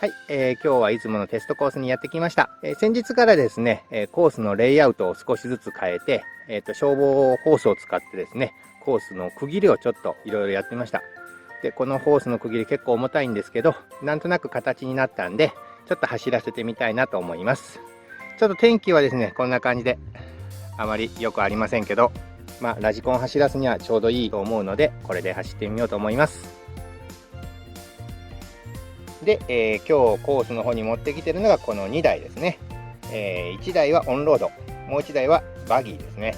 はい、今日はいつものテストコースにやってきました。先日からですね、コースのレイアウトを少しずつ変えて、消防ホースを使ってですね、コースの区切りをちょっといろいろやってみました。で、このホースの区切り結構重たいんですけど、なんとなく形になったんで、ちょっと走らせてみたいなと思います。ちょっと天気はですね、こんな感じで、あまり良くありませんけど、ラジコン走らすにはちょうどいいと思うので、これで走ってみようと思います。で、今日コースの方に持ってきてるのがこの2台ですね。1台はオンロード、もう1台はバギーですね。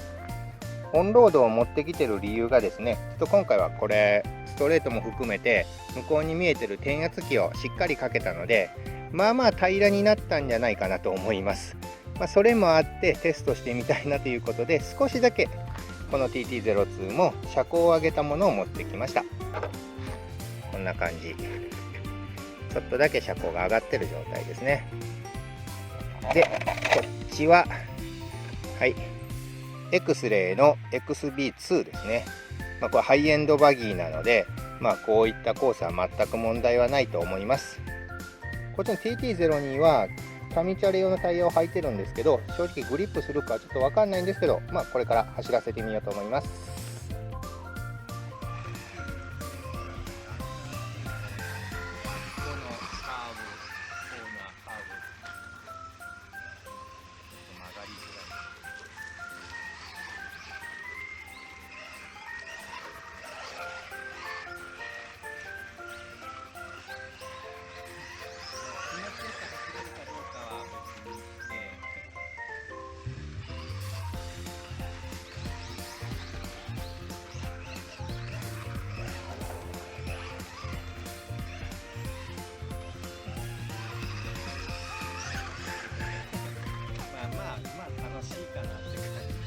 オンロードを持ってきてる理由がですね、ちょっと今回はこれストレートも含めて向こうに見えてる転圧機をしっかりかけたので、平らになったんじゃないかなと思います。それもあってテストしてみたいなということで、少しだけこの TT02 も車高を上げたものを持ってきました。こんな感じ。ちょっとだけ車高が上がってる状態ですね。で、こっちは、はい、エクスレイの XB2 ですね。これハイエンドバギーなので、こういったコースは全く問題はないと思います。こっちの TT02 は、上チャレ用のタイヤを履いてるんですけど、正直グリップするかはちょっとわかんないんですけど、これから走らせてみようと思います。楽しいかなって感じ。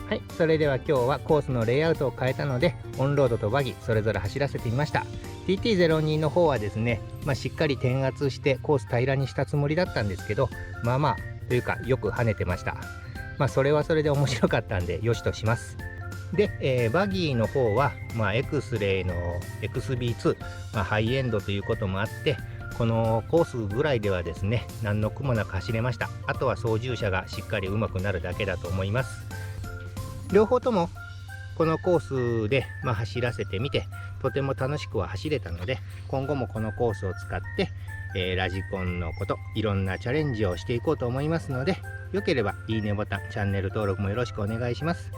はい、それでは今日はコースのレイアウトを変えたので、オンロードとバギーそれぞれ走らせてみました。 TT02 の方はですね、しっかり転圧してコース平らにしたつもりだったんですけど、というかよく跳ねてました。それはそれで面白かったんでよしとします。で、バギーの方は、エクスレイの XB2、ハイエンドということもあって、このコースぐらいではですね、何の苦もなく走れました。あとは操縦者がしっかり上手くなるだけだと思います。両方ともこのコースで、走らせてみてとても楽しくは走れたので、今後もこのコースを使って、ラジコンのこといろんなチャレンジをしていこうと思いますので、よければいいねボタン、チャンネル登録もよろしくお願いします。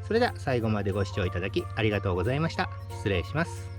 それでは最後までご視聴いただきありがとうございました。失礼します。